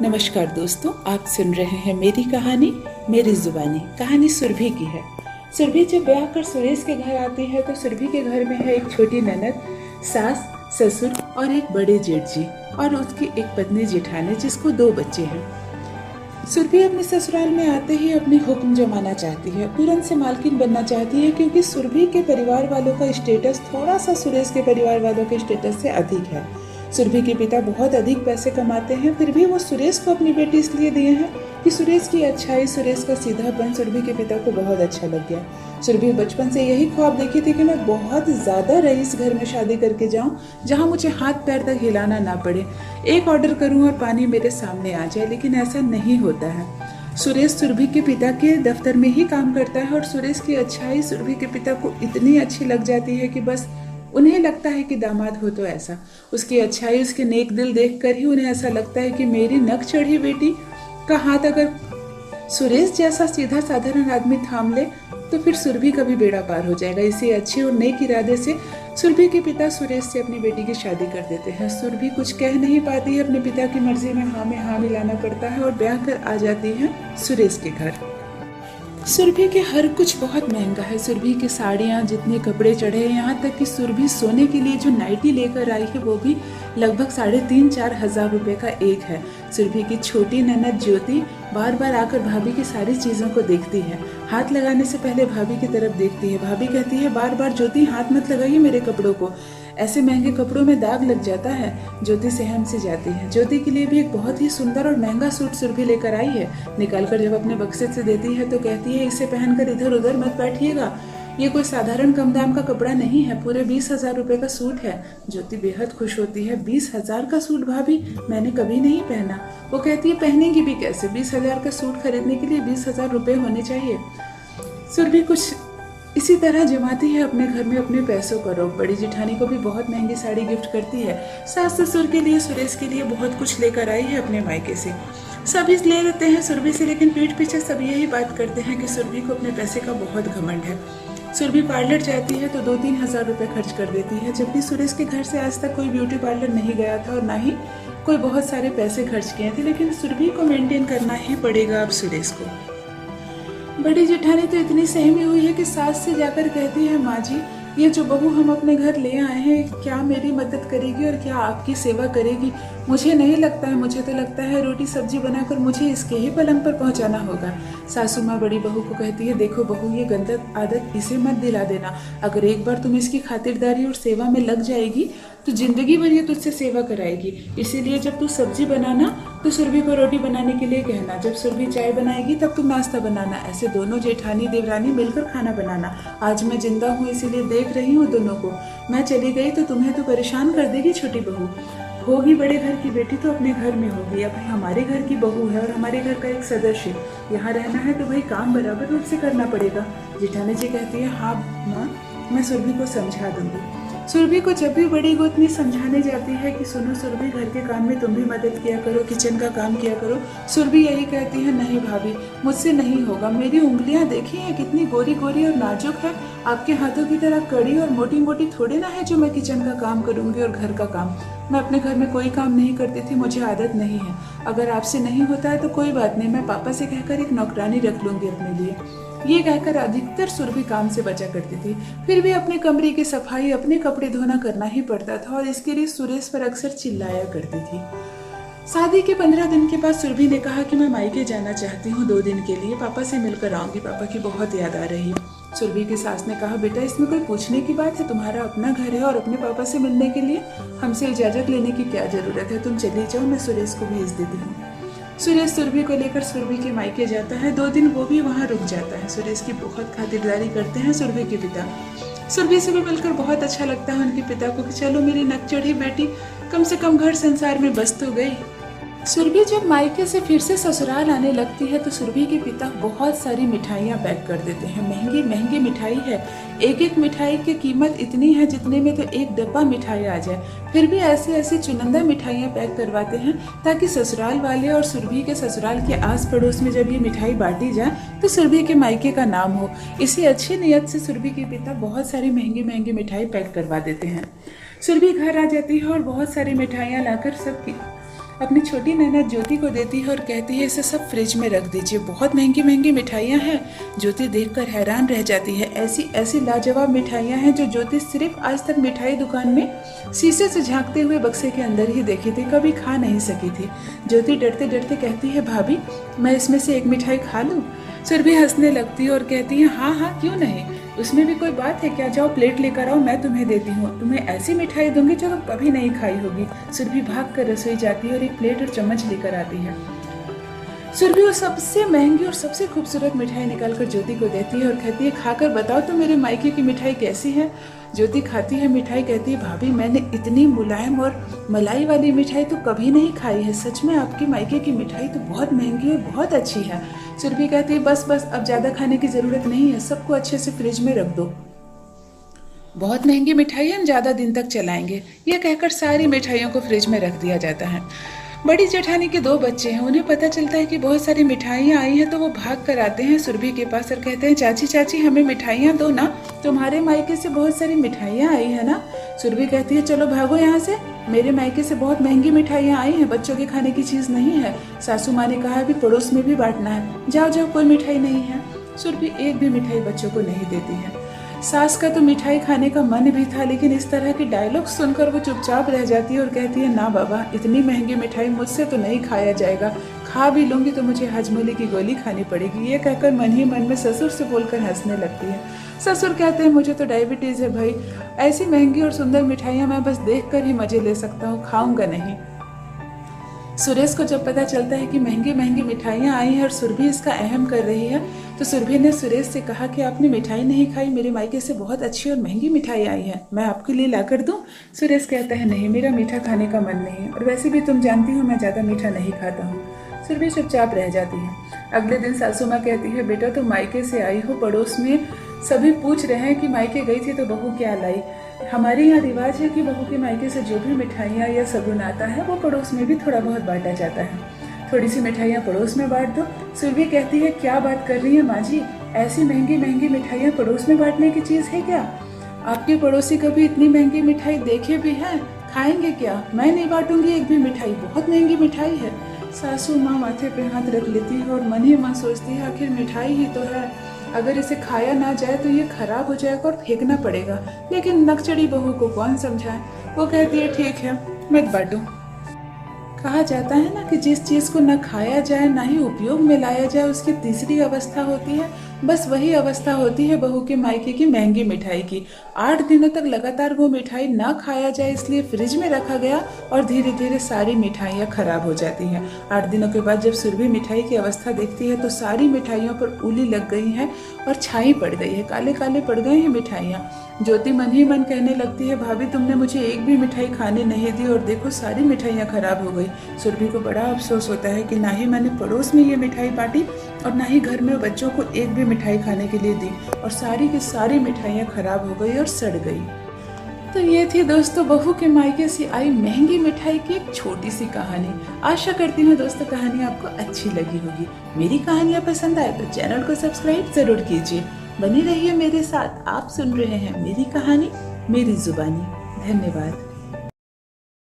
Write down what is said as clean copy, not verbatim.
नमस्कार दोस्तों, आप सुन रहे हैं मेरी कहानी मेरी जुबानी। कहानी सुरभि की है। सुरभि जब ब्याह कर सुरेश के घर आती है तो सुरभि के घर में है एक छोटी ननद, सास, ससुर और एक बड़े जेठ जी और उसकी एक पत्नी जेठानी जिसको 2 बच्चे हैं। सुरभि अपने ससुराल में आते ही अपनी हुक्म जमाना चाहती है, तुरंत से मालकिन बनना चाहती है, क्योंकि सुरभि के परिवार वालों का स्टेटस थोड़ा सा सुरेश के परिवार वालों के स्टेटस से अधिक है। सुरभि के पिता बहुत अधिक पैसे कमाते हैं, फिर भी वो सुरेश को अपनी बेटी इसलिए दिए हैं कि सुरेश की अच्छाई, सुरेश का सीधापन सुरभि के पिता को बहुत अच्छा लग गया। सुरभि बचपन से यही ख्वाब देखी थी कि मैं बहुत ज़्यादा रईस घर में शादी करके जाऊं, जहां मुझे हाथ पैर तक हिलाना ना पड़े, एक ऑर्डर करूं और पानी मेरे सामने आ जाए। लेकिन ऐसा नहीं होता है। सुरेश सुरभि के पिता के दफ्तर में ही काम करता है और सुरेश की अच्छाई सुरभि के पिता को इतनी अच्छी लग जाती है कि बस उन्हें लगता है कि दामाद हो तो ऐसा। उसकी अच्छाई, उसके नेक दिल देखकर ही उन्हें ऐसा लगता है कि मेरी नक चढ़ी बेटी का हाथ अगर सुरेश जैसा सीधा साधारण आदमी थाम ले तो फिर सुरभि का भी बेड़ा पार हो जाएगा। इसी अच्छे और नेक इरादे से सुरभि के पिता सुरेश से अपनी बेटी की शादी कर देते हैं। सुरभि कुछ कह नहीं पाती है, अपने पिता की मर्जी में हाँ मिलाना पड़ता है और ब्याह कर आ जाती है सुरेश के घर। सुरभि के हर कुछ बहुत महंगा है। सुरभि की साड़ियाँ, जितने कपड़े चढ़े हैं, यहाँ तक कि सुरभि सोने के लिए जो नाइटी लेकर आई है वो भी लगभग 3,500-4 हज़ार रुपये का एक है। सुरभि की छोटी ननद ज्योति बार बार आकर भाभी की सारी चीज़ों को देखती है। हाथ लगाने से पहले भाभी की तरफ देखती है। भाभी कहती है, बार बार ज्योति हाथ मत लगाइए मेरे कपड़ों को, ऐसे महंगे कपड़ों में दाग लग जाता है। ज्योति सहम से जाती है। ज्योति के लिए भी एक बहुत ही सुंदर और महंगा सूट सुरभि लेकर आई है। निकालकर जब अपने बक्से से देती है तो कहती है, इसे पहनकर इधर उधर मत बैठिएगा, ये कोई साधारण कम दाम का कपड़ा नहीं है, पूरे 20,000 रुपये का सूट है। ज्योति बेहद खुश होती है। 20,000 का सूट भाभी, मैंने कभी नहीं पहना। वो कहती है, पहनेंगी भी कैसे, 20,000 का सूट खरीदने के लिए 20,000 रुपये होने चाहिए। सुरभि कुछ इसी तरह जमाती है अपने घर में अपने पैसों का रोक। बड़ी जेठानी को भी बहुत महंगी साड़ी गिफ्ट करती है। सास ससुर के लिए, सुरेश के लिए बहुत कुछ लेकर आई है अपने मायके से। सभी ले लेते हैं सुरभि से, लेकिन पीठ पीछे सब यही बात करते हैं कि सुरभि को अपने पैसे का बहुत घमंड है। सुरभि पार्लर जाती है तो 2-3 हज़ार रुपये खर्च कर देती है, जबकि सुरेश के घर से आज तक कोई ब्यूटी पार्लर नहीं गया था और ना ही कोई बहुत सारे पैसे खर्च किए थे। लेकिन सुरभि को मेंटेन करना ही पड़ेगा अब सुरेश को। बड़ी जेठानी तो इतनी सहमी हुई है कि सास से जाकर कहती है, माँ जी, ये जो बहू हम अपने घर ले आए हैं, क्या मेरी मदद करेगी और क्या आपकी सेवा करेगी? मुझे नहीं लगता है, मुझे तो लगता है रोटी सब्जी बनाकर मुझे इसके ही पलंग पर पहुंचाना होगा। सासू माँ बड़ी बहू को कहती है, देखो बहू, ये गंदा आदत इसे मत दिला देना। अगर एक बार तुम इसकी खातिरदारी और सेवा में लग जाएगी तो जिंदगी भर ये तुझसे सेवा कराएगी। इसीलिए जब तू सब्जी बनाना तो सुरभि को रोटी बनाने के लिए कहना, जब सुरभि चाय बनाएगी तब तुम नाश्ता बनाना। ऐसे दोनों जेठानी देवरानी मिलकर खाना बनाना। आज मैं जिंदा हूँ इसीलिए देख रही हूँ दोनों को, मैं चली गई तो तुम्हें तो परेशान कर देगी छोटी बहू। होगी बड़े घर की बेटी तो अपने घर में होगी। अब हमारे घर की बहू है और हमारे घर का एक सदस्य, यहाँ रहना है तो भाई काम बराबर रूप से करना पड़ेगा। जेठानी जी कहती है, हाँ माँ, मैं सुरभि को समझा दूंगी। सुरभि को जब भी बड़ी गोतनी समझाने जाती है कि सुनो सुरभि, घर के काम में तुम भी मदद किया करो, किचन का काम किया करो, सुरभि यही कहती है, नहीं भाभी, मुझसे नहीं होगा। मेरी उंगलियां देखी हैं कितनी गोरी गोरी और नाजुक है, आपके हाथों की तरह कड़ी और मोटी मोटी थोड़ी ना है जो मैं किचन का काम करूंगी और घर का काम। मैं अपने घर में कोई काम नहीं करती थी, मुझे आदत नहीं है। अगर आपसे नहीं होता है तो कोई बात नहीं, मैं पापा से कहकर एक नौकरानी रख लूंगी अपने लिए। ये कहकर अधिकतर सुरभि काम से बचा करती थी। फिर भी अपने कमरे की सफाई, अपने कपड़े धोना करना ही पड़ता था और इसके लिए सुरेश पर अक्सर चिल्लाया करती थी। शादी के 15 दिन के बाद सुरभि ने कहा कि मैं मायके जाना चाहती हूँ 2 दिन के लिए, पापा से मिलकर आऊंगी, पापा की बहुत याद आ रही है। सुरभि की सास ने कहा, बेटा इसमें कोई पूछने की बात है, तुम्हारा अपना घर है और अपने पापा से मिलने के लिए हमसे इजाजत लेने की क्या जरूरत है, तुम चली जाओ, मैं सुरेश को भेज देती हूँ। सुरेश सुरभि को लेकर सुरभि के मायके जाता है। 2 दिन वो भी वहाँ रुक जाता है। सुरेश की बहुत खातिरदारी करते हैं सुरभि के पिता। सुरभि से भी मिलकर बहुत अच्छा लगता है उनके पिता को कि चलो मेरी नक चढ़ी बेटी कम से कम घर संसार में बस तो गई। सुरभि जब मायके से फिर से ससुराल आने लगती है तो सुरभि के पिता बहुत सारी मिठाइयाँ पैक कर देते हैं। महंगी महंगी मिठाई है, एक एक मिठाई की कीमत इतनी है जितने में तो एक डब्बा मिठाई आ जाए। फिर भी ऐसी ऐसी चुनिंदा मिठाइयाँ पैक करवाते हैं ताकि ससुराल वाले और सुरभि के ससुराल के आस पड़ोस में जब ये मिठाई बांटी जाए तो सुरभि के मायके का नाम हो। इसी अच्छी नीयत से सुरभि के पिता बहुत सारी महंगी महंगी मिठाई पैक करवा देते हैं। सुरभि घर आ जाती है और बहुत सारी मिठाइयाँ लाकर सबकी अपनी छोटी ननद ज्योति को देती है और कहती है इसे सब फ्रिज में रख दीजिए, बहुत महंगी महंगी मिठाइयाँ हैं। ज्योति देखकर हैरान रह जाती है। ऐसी ऐसी लाजवाब मिठाइयाँ हैं जो ज्योति सिर्फ आज तक मिठाई दुकान में शीशे से झांकते हुए बक्से के अंदर ही देखी थी, कभी खा नहीं सकी थी। ज्योति डरते डरते कहती है भाभी मैं इसमें से एक मिठाई खा लूँ? सुरभि हंसने लगती है और कहती है हाँ हाँ क्यों नहीं, उसमें भी कोई बात है क्या, जाओ प्लेट लेकर आओ, मैं तुम्हें देती हूँ, तुम्हें ऐसी मिठाई दूंगी जो तुम कभी नहीं खाई होगी। सुरभि भाग कर रसोई जाती है और एक प्लेट और चम्मच लेकर आती है। सुरभि वो सबसे महंगी और सबसे खूबसूरत मिठाई निकालकर ज्योति को देती है और कहती है खाकर बताओ तो मेरे मायके की मिठाई कैसी है। ज्योति खाती है मिठाई, कहती है भाभी मैंने इतनी मुलायम और मलाई वाली मिठाई तो कभी नहीं खाई है, सच में आपकी मायके की मिठाई तो बहुत महंगी और बहुत अच्छी है। सुरभि कहती है बस बस अब ज्यादा खाने की जरूरत नहीं है, सबको अच्छे से फ्रिज में रख दो, बहुत महंगी मिठाई हम ज्यादा दिन तक चलाएंगे। यह कहकर सारी मिठाइयों को फ्रिज में रख दिया जाता है। बड़ी जेठानी के 2 बच्चे हैं, उन्हें पता चलता है कि बहुत सारी मिठाइयाँ आई हैं तो वो भाग कर आते हैं सुरभि के पास और कहते हैं चाची चाची हमें मिठाइयाँ दो ना, तुम्हारे मायके से बहुत सारी मिठाइयाँ आई है ना। सुरभि कहती है चलो भागो यहाँ से, मेरे मायके से बहुत महंगी मिठाइयाँ आई हैं, बच्चों के खाने की चीज़ नहीं है। सासू माँ ने कहा है भी पड़ोस में भी बांटना है, जाओ जाओ कोई मिठाई नहीं है। सुरभि एक भी मिठाई बच्चों को नहीं देती है। सास का तो मिठाई खाने का मन भी था, लेकिन इस तरह के डायलॉग सुनकर वो चुपचाप रह जाती है और कहती है ना बाबा इतनी महंगी मिठाई मुझसे तो नहीं खाया जाएगा, खा भी लूंगी तो मुझे हजमोले की गोली खानी पड़ेगी। ये कहकर मन ही मन में ससुर से बोलकर हंसने लगती है। ससुर कहते हैं मुझे तो डायबिटीज है भाई, ऐसी महंगी और सुंदर मिठाइयाँ मैं बस देख कर ही मजे ले सकता हूँ, खाऊंगा नहीं। सुरेश को जब पता चलता है कि महंगी महंगी मिठाइयाँ आई हैं और सुरभि इसका अहम कर रही है, तो सुरभि ने सुरेश से कहा कि आपने मिठाई नहीं खाई, मेरे मायके से बहुत अच्छी और महंगी मिठाई आई है, मैं आपके लिए ला कर दूँ? सुरेश कहता है नहीं, मेरा मीठा खाने का मन नहीं है, और वैसे भी तुम जानती हो मैं ज़्यादा मीठा नहीं खाता हूँ। सुरभि चुपचाप रह जाती है। अगले दिन सासू माँ कहती है बेटा तुम मायके से आई हो, पड़ोस में सभी पूछ रहे हैं कि मायके गई थी तो बहू क्या लाई। हमारे यहाँ रिवाज है कि बहू के मायके से जो भी मिठाइयाँ या सगुन आता है वो पड़ोस में भी थोड़ा बहुत बांटा जाता है, थोड़ी सी मिठाइयाँ पड़ोस में बांट दो। सुरभि कहती है क्या बात कर रही है माँ जी, ऐसी महंगी महंगी मिठाइयाँ पड़ोस में बांटने की चीज़ है क्या? आपके पड़ोसी कभी इतनी महंगी मिठाई देखे भी हैं? खाएंगे क्या? मैं नहीं बांटूंगी एक भी मिठाई, बहुत महंगी मिठाई है। सासू माँ माथे पे हाथ रख लेती है और मन ही मन सोचती है आखिर मिठाई ही तो है, अगर इसे खाया ना जाए तो ये खराब हो जाएगा और फेंकना पड़ेगा। लेकिन नकचड़ी बहू को कौन समझाए, वो कहती है ठीक है मत बांटो। कहा जाता है ना कि जिस चीज को न खाया जाए ना ही उपयोग में लाया जाए उसकी तीसरी अवस्था होती है, बस वही अवस्था होती है बहू के मायके की महंगी मिठाई की। 8 दिनों तक लगातार वो मिठाई ना खाया जाए इसलिए फ्रिज में रखा गया और धीरे धीरे सारी मिठाइयाँ खराब हो जाती हैं। 8 दिनों के बाद जब सुरभि मिठाई की अवस्था देखती है तो सारी मिठाइयों पर उली लग गई है और छाई पड़ गई है, काले काले पड़ गए हैं मिठाइयाँ। ज्योति मन ही मन कहने लगती है भाभी तुमने मुझे एक भी मिठाई खाने नहीं दी और देखो सारी मिठाइयाँ खराब हो गई। सुरभि को बड़ा अफसोस होता है कि ना ही मैंने पड़ोस में ये मिठाई बांटी और ना ही घर में बच्चों को एक भी मिठाई खाने के लिए दी, और सारी की सारी मिठाइयाँ खराब हो गई और सड़ गई। तो ये थी दोस्तों बहू के मायके से आई महंगी मिठाई की एक छोटी सी कहानी। आशा करती हूँ दोस्तों कहानी आपको अच्छी लगी होगी। मेरी कहानियाँ पसंद आए तो चैनल को सब्सक्राइब जरूर कीजिए। बने रहिए मेरे साथ, आप सुन रहे हैं मेरी कहानी मेरी जुबानी। धन्यवाद।